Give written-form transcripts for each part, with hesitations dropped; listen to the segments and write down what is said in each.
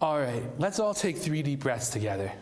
All right, let's all take 3 deep breaths together.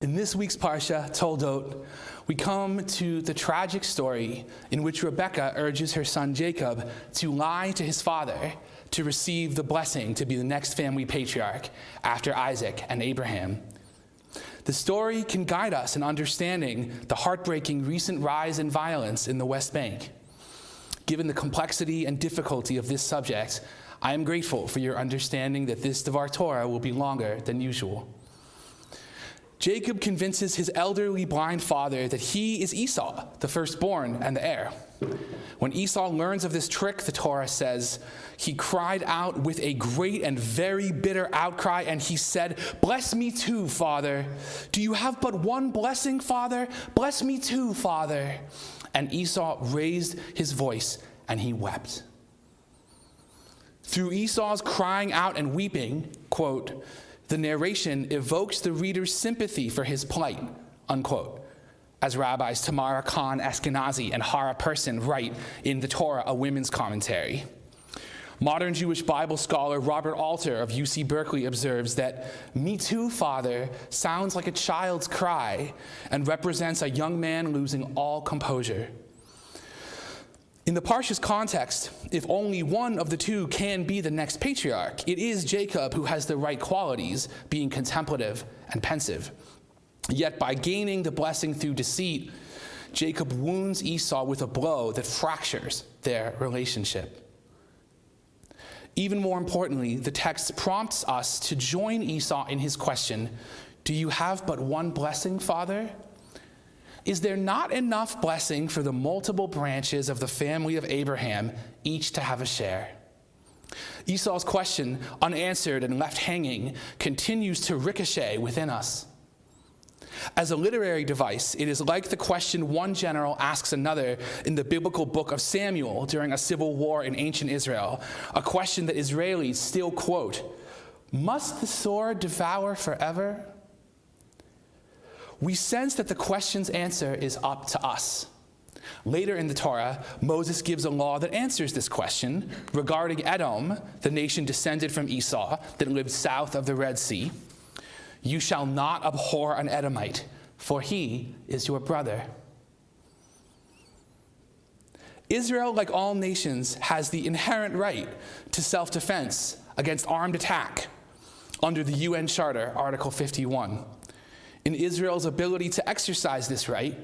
In this week's Parsha, Toldot, we come to the tragic story in which Rebekah urges her son Jacob to lie to his father to receive the blessing to be the next family patriarch after Isaac and Abraham. The story can guide us in understanding the heartbreaking recent rise in violence in the West Bank. Given the complexity and difficulty of this subject, I am grateful for your understanding that this Devar Torah will be longer than usual. Jacob convinces his elderly blind father that he is Esau, the firstborn and the heir. When Esau learns of this trick, the Torah says, he cried out with a great and very bitter outcry, and he said, "Bless me too, father. Do you have but one blessing, father? Bless me too, father." And Esau raised his voice, and he wept. Through Esau's crying out and weeping, quote, the narration evokes the reader's sympathy for his plight, unquote, as Rabbis Tamara Khan Ashkenazi and Hara Person write in the Torah, a women's commentary. Modern Jewish Bible scholar Robert Alter of UC Berkeley observes that "Me too, father" sounds like a child's cry and represents a young man losing all composure. In the Parsha's context, if only one of the two can be the next patriarch, it is Jacob who has the right qualities, being contemplative and pensive. Yet by gaining the blessing through deceit, Jacob wounds Esau with a blow that fractures their relationship. Even more importantly, the text prompts us to join Esau in his question, "Do you have but one blessing, father?" Is there not enough blessing for the multiple branches of the family of Abraham, each to have a share? Esau's question, unanswered and left hanging, continues to ricochet within us. As a literary device, it is like the question one general asks another in the biblical book of Samuel during a civil war in ancient Israel, a question that Israelis still quote, "Must the sword devour forever?" We sense that the question's answer is up to us. Later in the Torah, Moses gives a law that answers this question regarding Edom, the nation descended from Esau that lived south of the Red Sea. "You shall not abhor an Edomite, for he is your brother." Israel, like all nations, has the inherent right to self-defense against armed attack under the UN Charter, Article 51. In Israel's ability to exercise this right,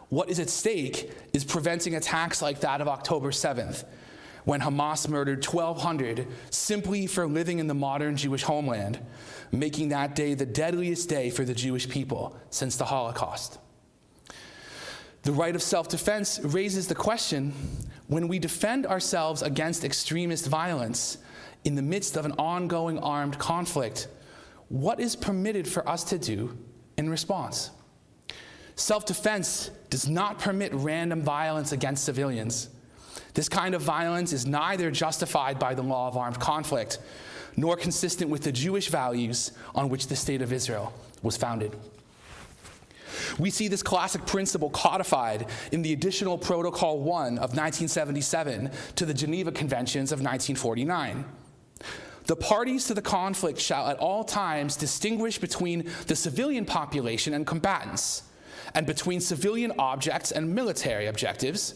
what is at stake is preventing attacks like that of October 7th, when Hamas murdered 1,200 simply for living in the modern Jewish homeland, making that day the deadliest day for the Jewish people since the Holocaust. The right of self-defense raises the question, when we defend ourselves against extremist violence in the midst of an ongoing armed conflict, what is permitted for us to do in response? Self-defense does not permit random violence against civilians. This kind of violence is neither justified by the law of armed conflict, nor consistent with the Jewish values on which the state of Israel was founded. We see this classic principle codified in the Additional Protocol 1 of 1977 to the Geneva Conventions of 1949. The parties to the conflict shall at all times distinguish between the civilian population and combatants, and between civilian objects and military objectives,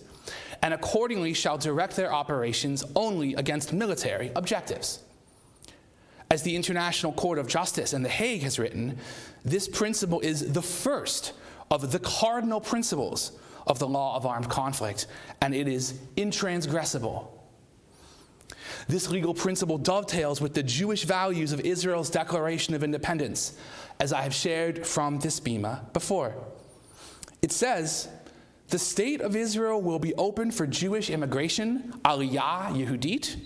and accordingly shall direct their operations only against military objectives. As the International Court of Justice in The Hague has written, this principle is the first of the cardinal principles of the law of armed conflict, and it is intransgressible. This legal principle dovetails with the Jewish values of Israel's Declaration of Independence, as I have shared from this bima before. It says, "The state of Israel will be open for Jewish immigration, aliyah Yehudit,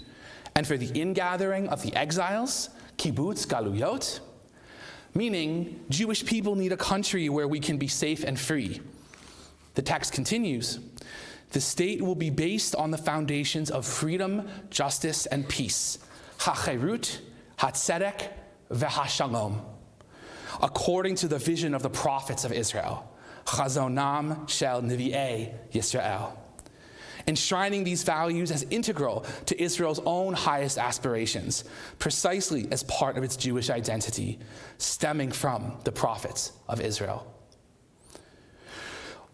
and for the ingathering of the exiles, kibbutz galuyot. meaning Jewish people need a country where we can be safe and free. The text continues, the state will be based on the foundations of freedom, justice, and peace, ha'cherut, ha'tzedek, ve'ha'shalom, according to the vision of the prophets of Israel, chazonam shel nevi'ei Yisrael, enshrining these values as integral to Israel's own highest aspirations, precisely as part of its Jewish identity, stemming from the prophets of Israel.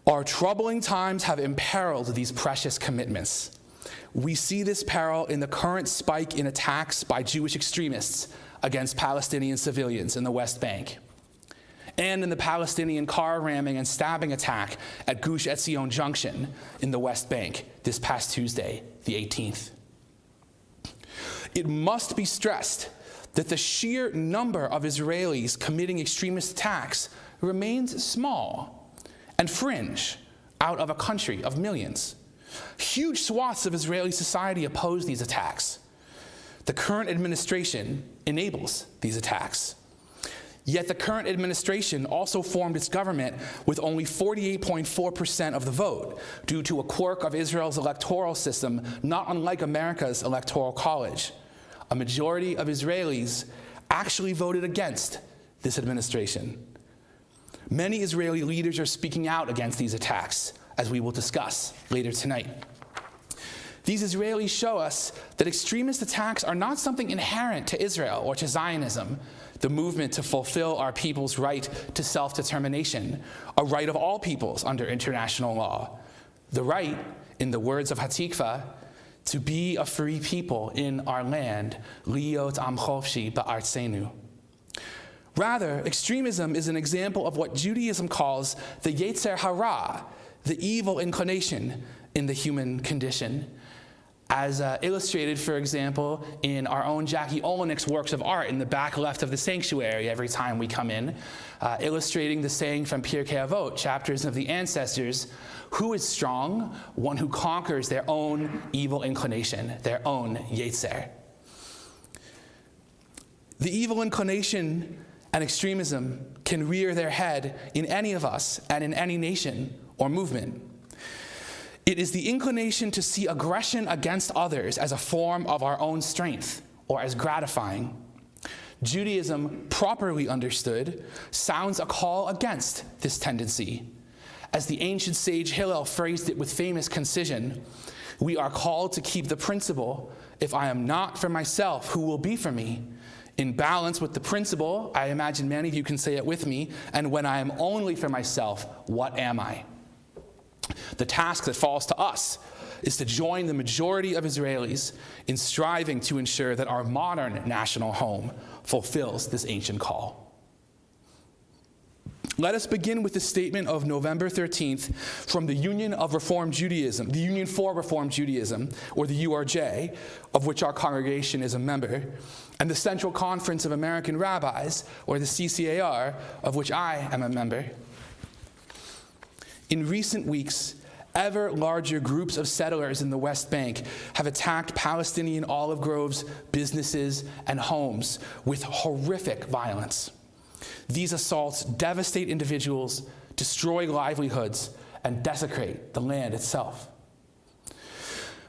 Our troubling times have imperiled these precious commitments. We see this peril in the current spike in attacks by Jewish extremists against Palestinian civilians in the West Bank, and in the Palestinian car ramming and stabbing attack at Gush Etzion Junction in the West Bank this past Tuesday, the 18th. It must be stressed that the sheer number of Israelis committing extremist attacks remains small and fringe out of a country of millions. Huge swaths of Israeli society oppose these attacks. The current administration enables these attacks. Yet the current administration also formed its government with only 48.4% of the vote due to a quirk of Israel's electoral system not unlike America's electoral college. A majority of Israelis actually voted against this administration. Many Israeli leaders are speaking out against these attacks, as we will discuss later tonight. These Israelis show us that extremist attacks are not something inherent to Israel or to Zionism, the movement to fulfill our people's right to self-determination, a right of all peoples under international law. The right, in the words of Hatikva, to be a free people in our land, liot am chovshi ba'artzenu. Rather, extremism is an example of what Judaism calls the yetzer hara, the evil inclination in the human condition, as illustrated, for example, in our own Jackie Olenick's works of art in the back left of the sanctuary every time we come in, illustrating the saying from Pirkei Avot, chapters of the ancestors, who is strong? One who conquers their own evil inclination, their own yetzer. The evil inclination and extremism can rear their head in any of us and in any nation or movement. It is the inclination to see aggression against others as a form of our own strength or as gratifying. Judaism, properly understood, sounds a call against this tendency. As the ancient sage Hillel phrased it with famous concision, we are called to keep the principle, if I am not for myself, who will be for me? In balance with the principle, I imagine many of you can say it with me, and when I am only for myself, what am I? The task that falls to us is to join the majority of Israelis in striving to ensure that our modern national home fulfills this ancient call. Let us begin with the statement of November 13th from the Union of Reform Judaism, the Union for Reform Judaism, or the URJ, of which our congregation is a member, and the Central Conference of American Rabbis, or the CCAR, of which I am a member. In recent weeks, ever larger groups of settlers in the West Bank have attacked Palestinian olive groves, businesses, and homes with horrific violence. These assaults devastate individuals, destroy livelihoods, and desecrate the land itself.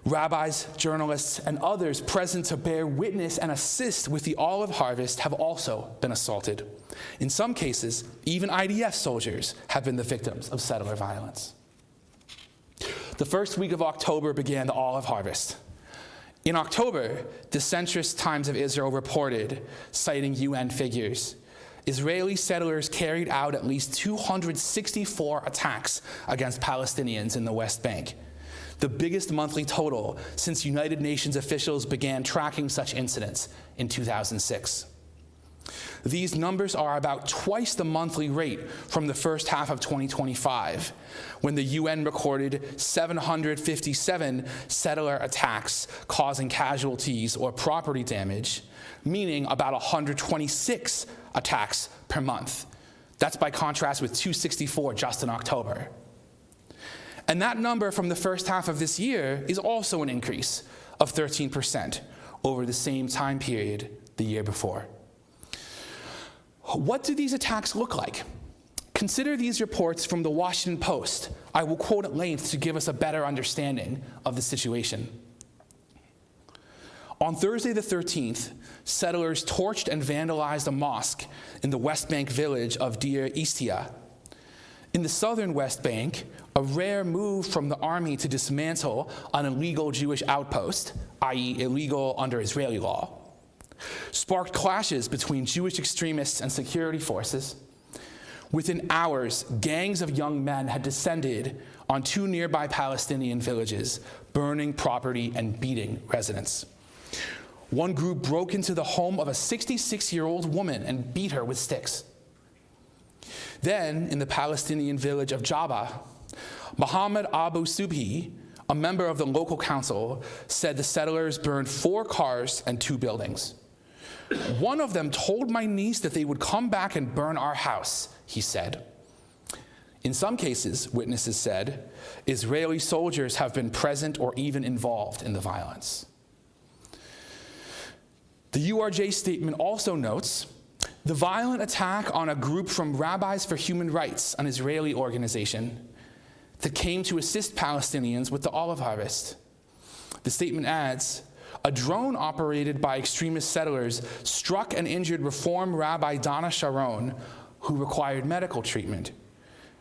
Rabbis, journalists, and others present to bear witness and assist with the olive harvest have also been assaulted. In some cases, even IDF soldiers have been the victims of settler violence. The first week of October began the olive harvest. In October, the centrist Times of Israel reported, citing UN figures, Israeli settlers carried out at least 264 attacks against Palestinians in the West Bank, the biggest monthly total since United Nations officials began tracking such incidents in 2006. These numbers are about twice the monthly rate from the first half of 2025, when the UN recorded 757 settler attacks causing casualties or property damage, meaning about 126 attacks per month. That's by contrast with 264 just in October. And that number from the first half of this year is also an increase of 13% over the same time period the year before. What do these attacks look like? Consider these reports from the Washington Post. I will quote at length to give us a better understanding of the situation. On Thursday the 13th, settlers torched and vandalized a mosque in the West Bank village of Deir Istia. In the southern West Bank, a rare move from the army to dismantle an illegal Jewish outpost, i.e. illegal under Israeli law, sparked clashes between Jewish extremists and security forces. Within hours, gangs of young men had descended on two nearby Palestinian villages, burning property and beating residents. One group broke into the home of a 66-year-old woman and beat her with sticks. Then, in the Palestinian village of Jabba, Muhammad Abu Subhi, a member of the local council, said the settlers burned 4 cars and 2 buildings. One of them told my niece that they would come back and burn our house, he said. In some cases, witnesses said, Israeli soldiers have been present or even involved in the violence. The URJ statement also notes the violent attack on a group from Rabbis for Human Rights, an Israeli organization, that came to assist Palestinians with the olive harvest. The statement adds, a drone operated by extremist settlers struck and injured Reform Rabbi Donna Sharon, who required medical treatment.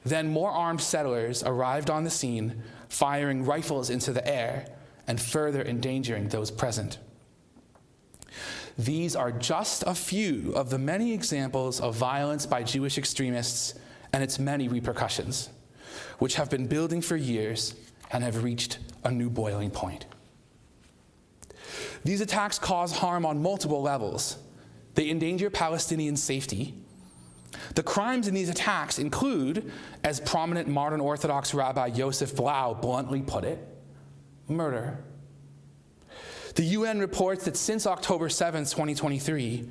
Then more armed settlers arrived on the scene, firing rifles into the air and further endangering those present. These are just a few of the many examples of violence by Jewish extremists and its many repercussions, which have been building for years and have reached a new boiling point. These attacks cause harm on multiple levels. They endanger Palestinian safety. The crimes in these attacks include, as prominent modern Orthodox Rabbi Yosef Blau bluntly put it, murder. The UN reports that since October 7, 2023,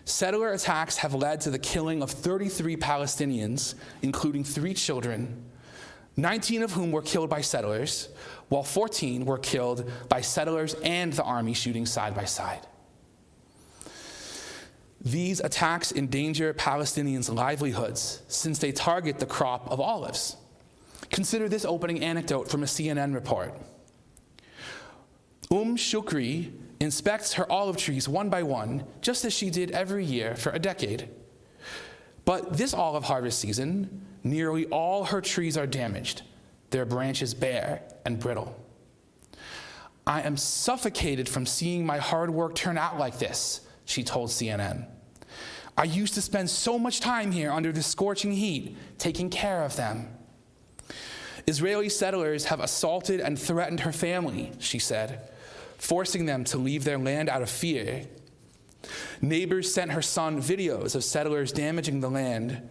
settler attacks have led to the killing of 33 Palestinians, including 3 children, 19 of whom were killed by settlers, while 14 were killed by settlers and the army shooting side by side. These attacks endanger Palestinians' livelihoods since they target the crop of olives. Consider this opening anecdote from a CNN report. Shukri inspects her olive trees one by one, just as she did every year for a decade. But this olive harvest season, nearly all her trees are damaged, their branches bare and brittle. I am suffocated from seeing my hard work turn out like this, she told CNN. I used to spend so much time here under the scorching heat, taking care of them. Israeli settlers have assaulted and threatened her family, she said, forcing them to leave their land out of fear. Neighbors sent her son videos of settlers damaging the land.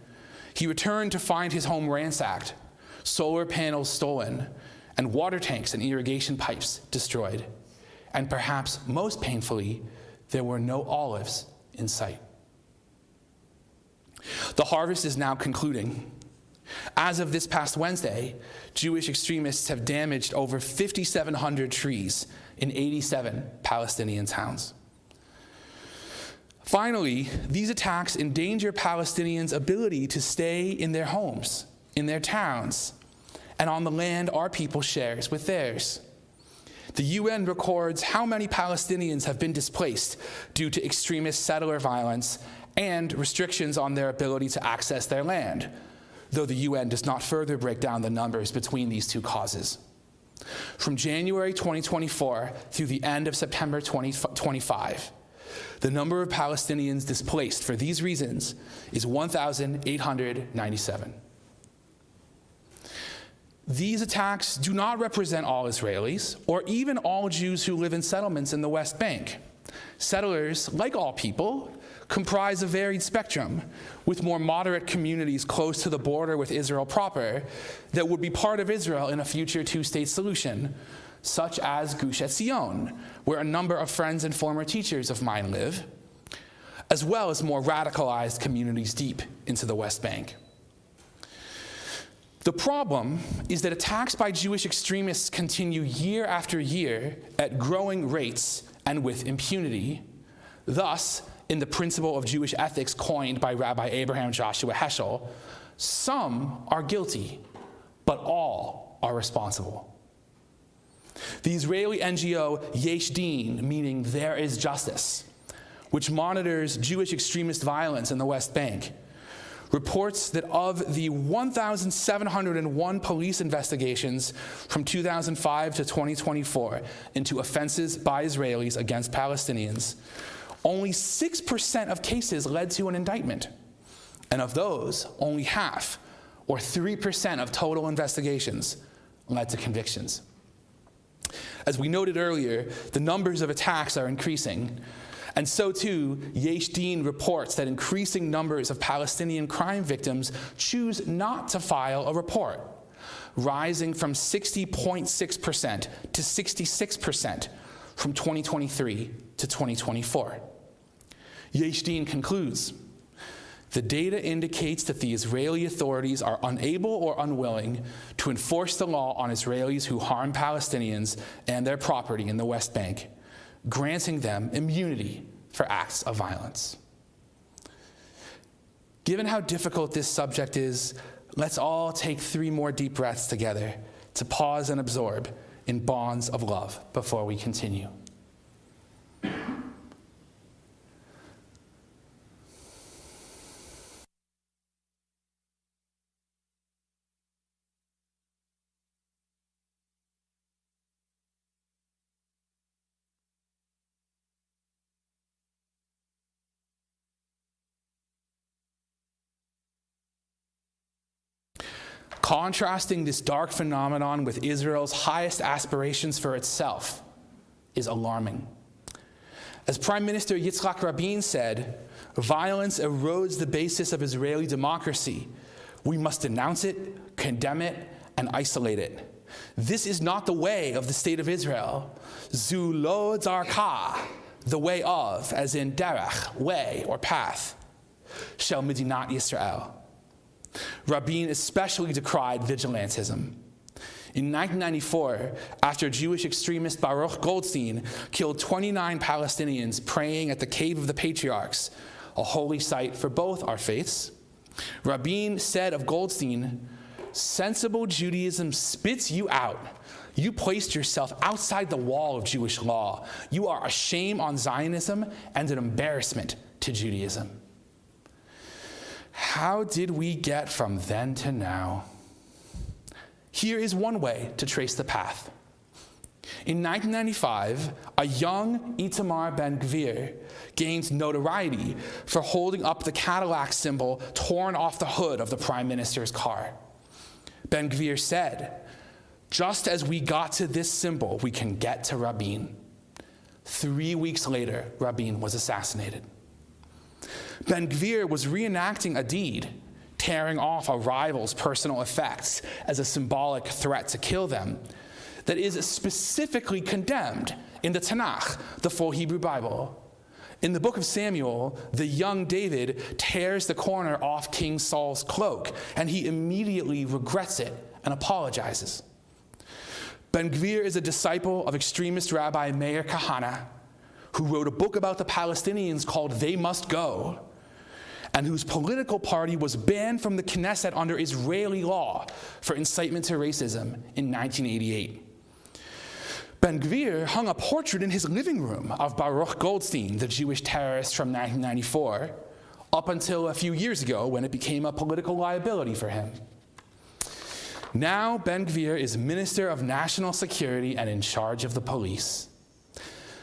He returned to find his home ransacked, solar panels stolen, and water tanks and irrigation pipes destroyed. And perhaps most painfully, there were no olives in sight. The harvest is now concluding. As of this past Wednesday, Jewish extremists have damaged over 5,700 trees in 87 Palestinian towns. Finally, these attacks endanger Palestinians' ability to stay in their homes, in their towns, and on the land our people shares with theirs. The UN records how many Palestinians have been displaced due to extremist settler violence and restrictions on their ability to access their land, though the UN does not further break down the numbers between these two causes. From January 2024 through the end of September 2025, the number of Palestinians displaced for these reasons is 1,897. These attacks do not represent all Israelis or even all Jews who live in settlements in the West Bank. Settlers, like all people, comprise a varied spectrum, with more moderate communities close to the border with Israel proper that would be part of Israel in a future two-state solution, such as Gush Etzion, where a number of friends and former teachers of mine live, as well as more radicalized communities deep into the West Bank. The problem is that attacks by Jewish extremists continue year after year at growing rates and with impunity. Thus, in the principle of Jewish ethics coined by Rabbi Abraham Joshua Heschel, some are guilty, but all are responsible. The Israeli NGO Yesh Din, meaning there is justice, which monitors Jewish extremist violence in the West Bank, reports that of the 1,701 police investigations from 2005 to 2024 into offenses by Israelis against Palestinians, only 6% of cases led to an indictment. And of those, only half, or 3% of total investigations, led to convictions. As we noted earlier, the numbers of attacks are increasing. And so too, Yesh Din reports that increasing numbers of Palestinian crime victims choose not to file a report, rising from 60.6% to 66% from 2023 to 2024. Yesh Din concludes, the data indicates that the Israeli authorities are unable or unwilling to enforce the law on Israelis who harm Palestinians and their property in the West Bank, granting them immunity for acts of violence. Given how difficult this subject is, let's all take 3 more deep breaths together to pause and absorb in bonds of love before we continue. Contrasting this dark phenomenon with Israel's highest aspirations for itself is alarming. As Prime Minister Yitzhak Rabin said, violence erodes the basis of Israeli democracy. We must denounce it, condemn it, and isolate it. This is not the way of the state of Israel. Zu lo darka, the way of, as in derech, way or path, shel Medinat Yisrael. Rabin especially decried vigilantism. In 1994, after Jewish extremist Baruch Goldstein killed 29 Palestinians praying at the Cave of the Patriarchs, a holy site for both our faiths, Rabin said of Goldstein, "Sensible Judaism spits you out. You placed yourself outside the wall of Jewish law. You are a shame on Zionism and an embarrassment to Judaism." How did we get from then to now? Here is one way to trace the path. In 1995, a young Itamar Ben-Gvir gained notoriety for holding up the Cadillac symbol torn off the hood of the prime minister's car. Ben-Gvir said, "Just as we got to this symbol, we can get to Rabin." 3 weeks later, Rabin was assassinated. Ben-Gvir was reenacting a deed, tearing off a rival's personal effects as a symbolic threat to kill them, that is specifically condemned in the Tanakh, the full Hebrew Bible. In the book of Samuel, the young David tears the corner off King Saul's cloak, and he immediately regrets it and apologizes. Ben-Gvir is a disciple of extremist Rabbi Meir Kahane, who wrote a book about the Palestinians called They Must Go, and whose political party was banned from the Knesset under Israeli law for incitement to racism in 1988. Ben-Gvir hung a portrait in his living room of Baruch Goldstein, the Jewish terrorist from 1994, up until a few years ago when it became a political liability for him. Now Ben-Gvir is Minister of National Security and in charge of the police.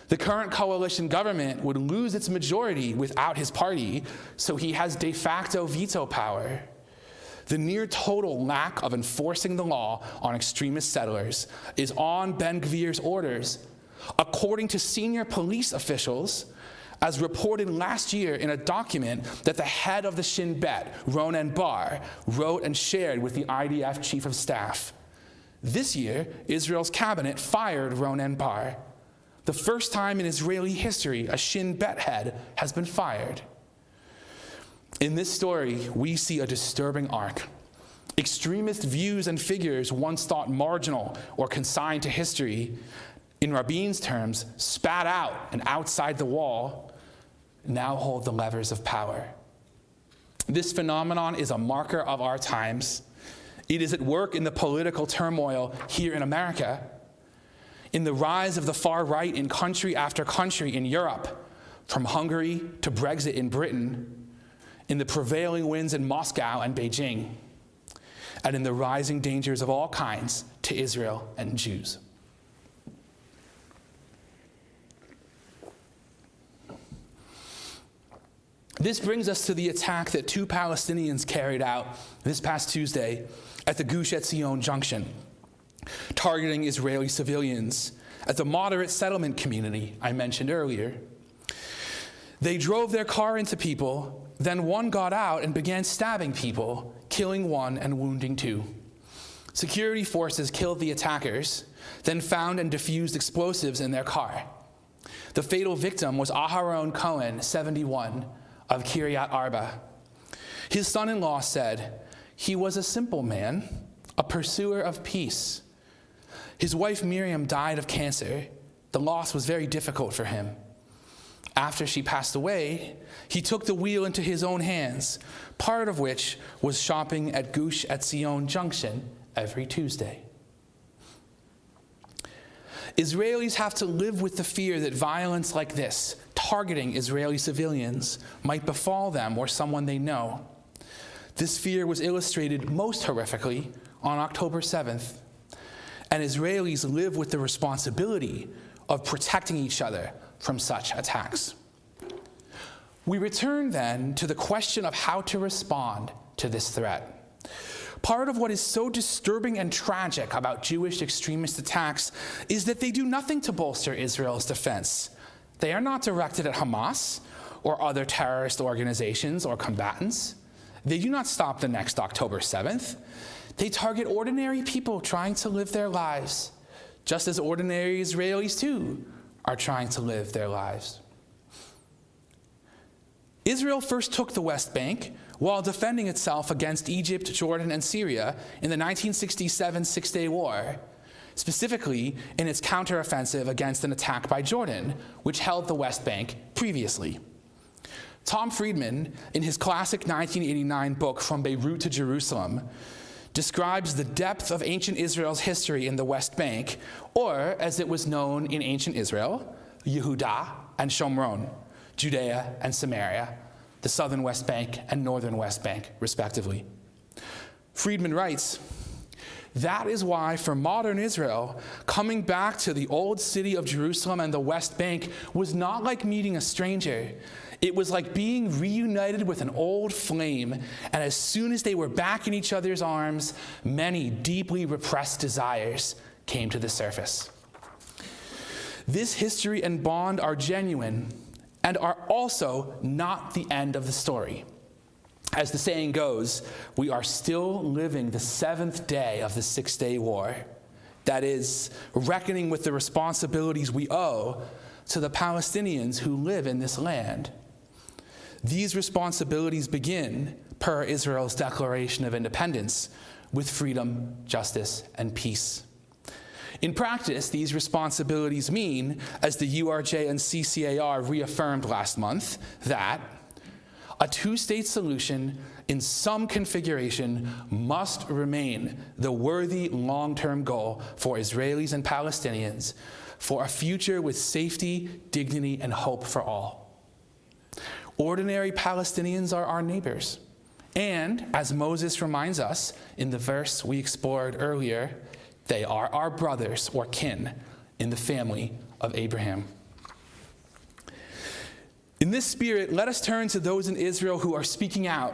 The current coalition government would lose its majority without his party, so he has de facto veto power. The near total lack of enforcing the law on extremist settlers is on Ben-Gvir's orders, according to senior police officials, as reported last year in a document that the head of the Shin Bet, Ronen Bar, wrote and shared with the IDF chief of staff. This year, Israel's cabinet fired Ronen Bar. The first time in Israeli history a Shin Bet head has been fired. In this story, we see a disturbing arc. Extremist views and figures once thought marginal or consigned to history, in Rabin's terms, spat out and outside the wall, now hold the levers of power. This phenomenon is a marker of our times. It is at work in the political turmoil here in America, in the rise of the far right in country after country in Europe, from Hungary to Brexit in Britain, in the prevailing winds in Moscow and Beijing, and in the rising dangers of all kinds to Israel and Jews. This brings us to the attack that 2 Palestinians carried out this past Tuesday at the Gush Etzion junction, targeting Israeli civilians at the moderate settlement community I mentioned earlier. They drove their car into people, then one got out and began stabbing people, killing 1 and wounding 2. Security forces killed the attackers, then found and defused explosives in their car. The fatal victim was Aharon Cohen, 71, of Kiryat Arba. His son-in-law said, "He was a simple man, a pursuer of peace. His wife Miriam died of cancer. The loss was very difficult for him. After she passed away, he took the wheel into his own hands, part of which was shopping at Gush Etzion Junction every Tuesday." Israelis have to live with the fear that violence like this, targeting Israeli civilians, might befall them or someone they know. This fear was illustrated most horrifically on October 7th, and Israelis live with the responsibility of protecting each other from such attacks. We return then to the question of how to respond to this threat. Part of what is so disturbing and tragic about Jewish extremist attacks is that they do nothing to bolster Israel's defense. They are not directed at Hamas or other terrorist organizations or combatants. They do not stop the next October 7th. They target ordinary people trying to live their lives, just as ordinary Israelis too are trying to live their lives. Israel first took the West Bank while defending itself against Egypt, Jordan, and Syria in the 1967 Six-Day War, specifically in its counteroffensive against an attack by Jordan, which held the West Bank previously. Tom Friedman, in his classic 1989 book, From Beirut to Jerusalem, describes the depth of ancient Israel's history in the West Bank, or as it was known in ancient Israel, Yehudah and Shomron, Judea and Samaria, the southern West Bank and northern West Bank, respectively. Friedman writes, "That is why for modern Israel, coming back to the old city of Jerusalem and the West Bank was not like meeting a stranger. It was like being reunited with an old flame, and as soon as they were back in each other's arms, many deeply repressed desires came to the surface." This history and bond are genuine and are also not the end of the story. As the saying goes, we are still living the 7th day of the Six-Day War. That is, reckoning with the responsibilities we owe to the Palestinians who live in this land. These responsibilities begin, per Israel's Declaration of Independence, with freedom, justice, and peace. In practice, these responsibilities mean, as the URJ and CCAR reaffirmed last month, that a two-state solution in some configuration must remain the worthy long-term goal for Israelis and Palestinians for a future with safety, dignity, and hope for all. Ordinary Palestinians are our neighbors. And, as Moses reminds us in the verse we explored earlier, they are our brothers or kin in the family of Abraham. In this spirit, let us turn to those in Israel who are speaking out,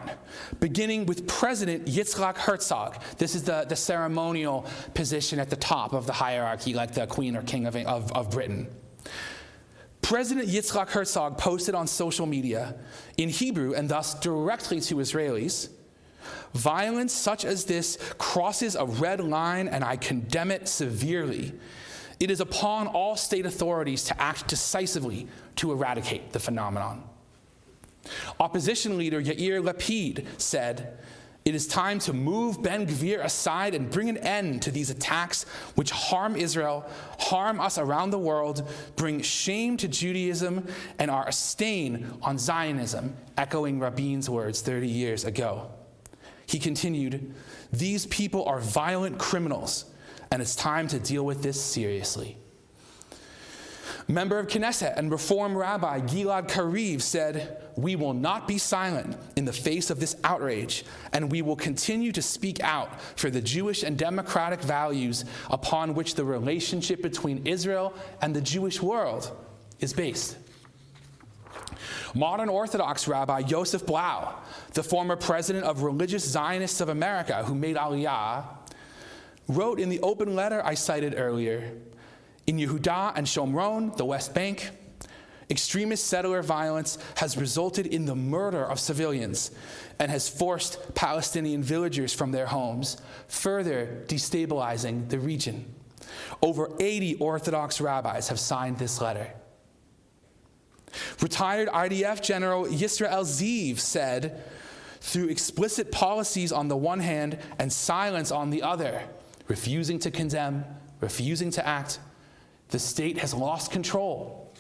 beginning with President Yitzhak Herzog. This is the ceremonial position at the top of the hierarchy, like the Queen or King of Britain. President Yitzhak Herzog posted on social media in Hebrew, and thus directly to Israelis, "Violence such as this crosses a red line, and I condemn it severely. It is upon all state authorities to act decisively to eradicate the phenomenon." Opposition leader Yair Lapid said, It is time to move Ben Gvir aside and bring an end to these attacks which harm Israel, harm us around the world, bring shame to Judaism, and are a stain on Zionism, echoing Rabin's words 30 years ago. He continued, "These people are violent criminals, and it's time to deal with this seriously." Member of Knesset and Reform Rabbi Gilad Kariv said, "We will not be silent in the face of this outrage, and we will continue to speak out for the Jewish and democratic values upon which the relationship between Israel and the Jewish world is based." Modern Orthodox Rabbi Yosef Blau, the former president of Religious Zionists of America who made Aliyah, wrote in the open letter I cited earlier, "In Yehuda and Shomron, the West Bank, extremist settler violence has resulted in the murder of civilians and has forced Palestinian villagers from their homes, further destabilizing the region." Over 80 Orthodox rabbis have signed this letter. Retired IDF General Yisrael Ziv said, "Through explicit policies on the one hand and silence on the other, refusing to condemn, refusing to act, the state has lost control."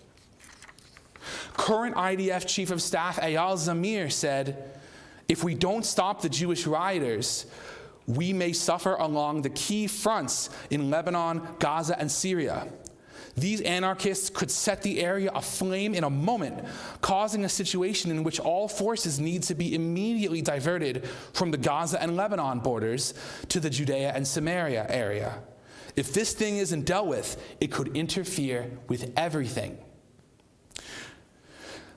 Current IDF Chief of Staff Eyal Zamir said, "If we don't stop the Jewish rioters, we may suffer along the key fronts in Lebanon, Gaza, and Syria. These anarchists could set the area aflame in a moment, causing a situation in which all forces need to be immediately diverted from the Gaza and Lebanon borders to the Judea and Samaria area. If this thing isn't dealt with, it could interfere with everything."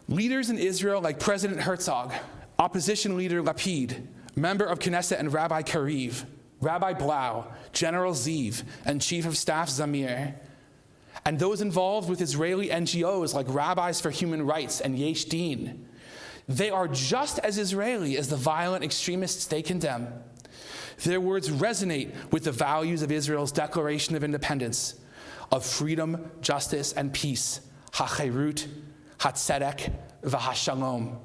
Leaders in Israel like President Herzog, opposition leader Lapid, member of Knesset and Rabbi Kariv, Rabbi Blau, General Ziv, and Chief of Staff Zamir, and those involved with Israeli NGOs like Rabbis for Human Rights and Yesh Din, they are just as Israeli as the violent extremists they condemn. Their words resonate with the values of Israel's Declaration of Independence, of freedom, justice, and peace, ha'cherut, ha'tzedek, v'ha'shalom,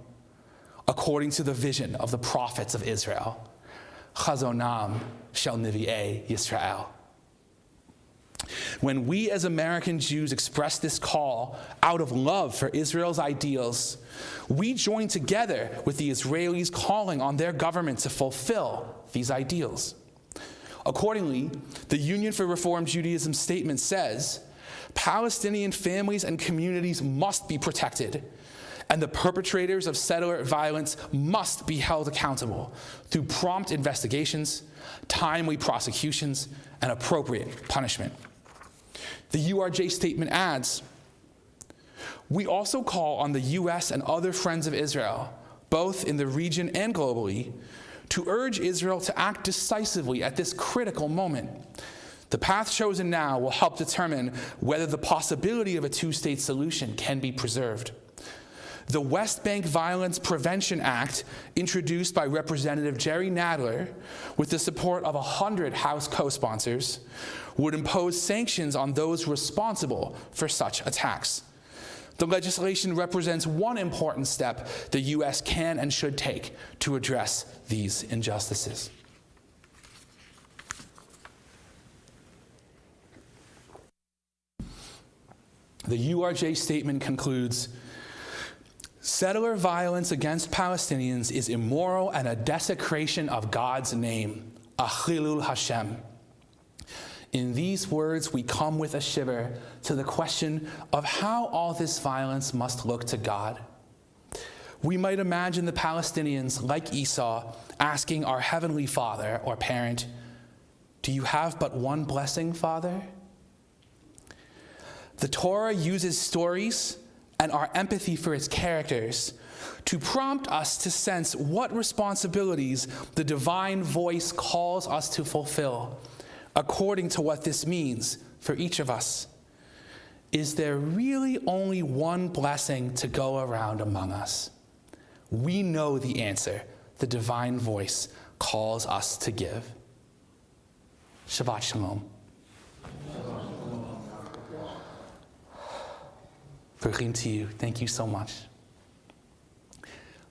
according to the vision of the prophets of Israel, chazonam shel nevi'ei Yisrael. When we as American Jews express this call out of love for Israel's ideals, we join together with the Israelis calling on their government to fulfill these ideals. Accordingly, the Union for Reform Judaism statement says, Palestinian families and communities must be protected, and the perpetrators of settler violence must be held accountable through prompt investigations, timely prosecutions, and appropriate punishment. The URJ statement adds, "We also call on the U.S. and other friends of Israel, both in the region and globally, to urge Israel to act decisively at this critical moment. The path chosen now will help determine whether the possibility of a two-state solution can be preserved. The West Bank Violence Prevention Act, introduced by Representative Jerry Nadler with the support of 100 House co-sponsors, would impose sanctions on those responsible for such attacks. The legislation represents one important step the U.S. can and should take to address these injustices." The URJ statement concludes, "Settler violence against Palestinians is immoral and a desecration of God's name, a chilul Hashem. In these words, we come with a shiver to the question of how all this violence must look to God. We might imagine the Palestinians, like Esau, asking our Heavenly Father or parent, 'Do you have but one blessing, Father?' The Torah uses stories and our empathy for its characters to prompt us to sense what responsibilities the divine voice calls us to fulfill, according to what this means for each of us. Is there really only one blessing to go around among us? We know the answer the divine voice calls us to give." Shabbat Shalom. Bruchim to you. Thank you so much.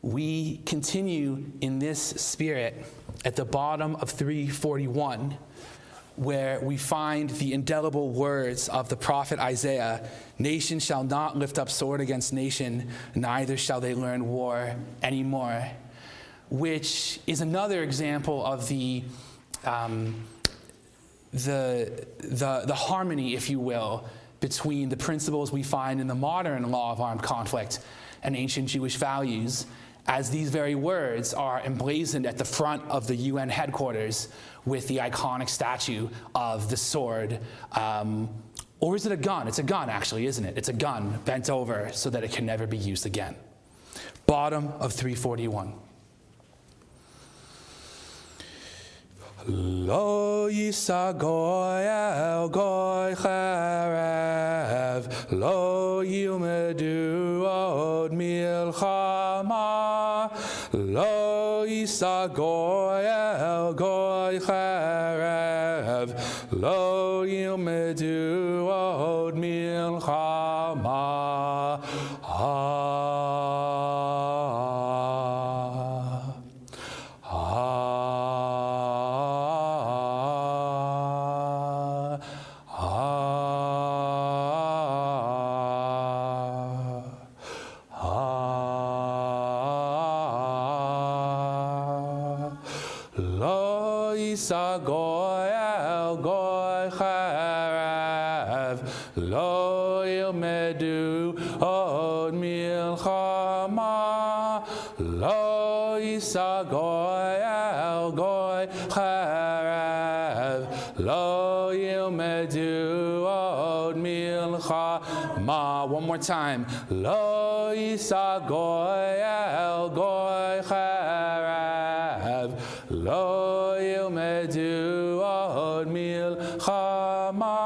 we continue in this spirit at the bottom of 341, where we find the indelible words of the prophet Isaiah, "Nation shall not lift up sword against nation, neither shall they learn war anymore," which is another example of the harmony, if you will, between the principles we find in the modern law of armed conflict and ancient Jewish values, as these very words are emblazoned at the front of the UN headquarters with the iconic statue of the sword. Or is it a gun? It's a gun, actually, isn't it? It's a gun bent over so that it can never be used again. Bottom of 341. Lo yisa goy el goy cherev, lo yilmedu od milchama, lo yisa goy el goy cherev, lo yilmedu od milchama. Yisa goy el goy cherev, lo yilmedu od milchama, lo yisa goy el goy cherev, lo yilmedu od milchama. One more time. Lo yisa goy el goy cherev, lo yilmedu od milchama,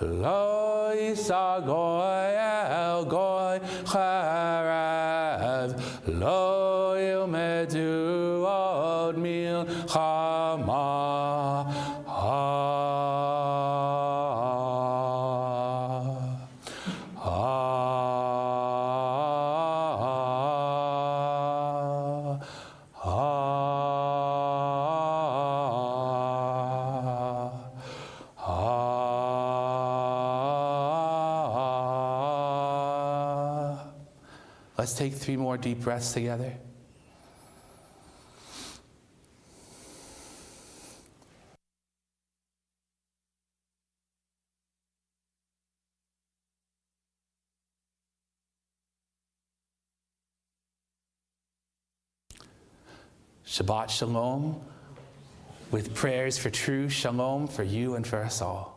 lo yisa goy el goy cherev, lo yilmedu od milchama. Let's take 3 more deep breaths together. Shabbat Shalom, with prayers for true shalom for you and for us all.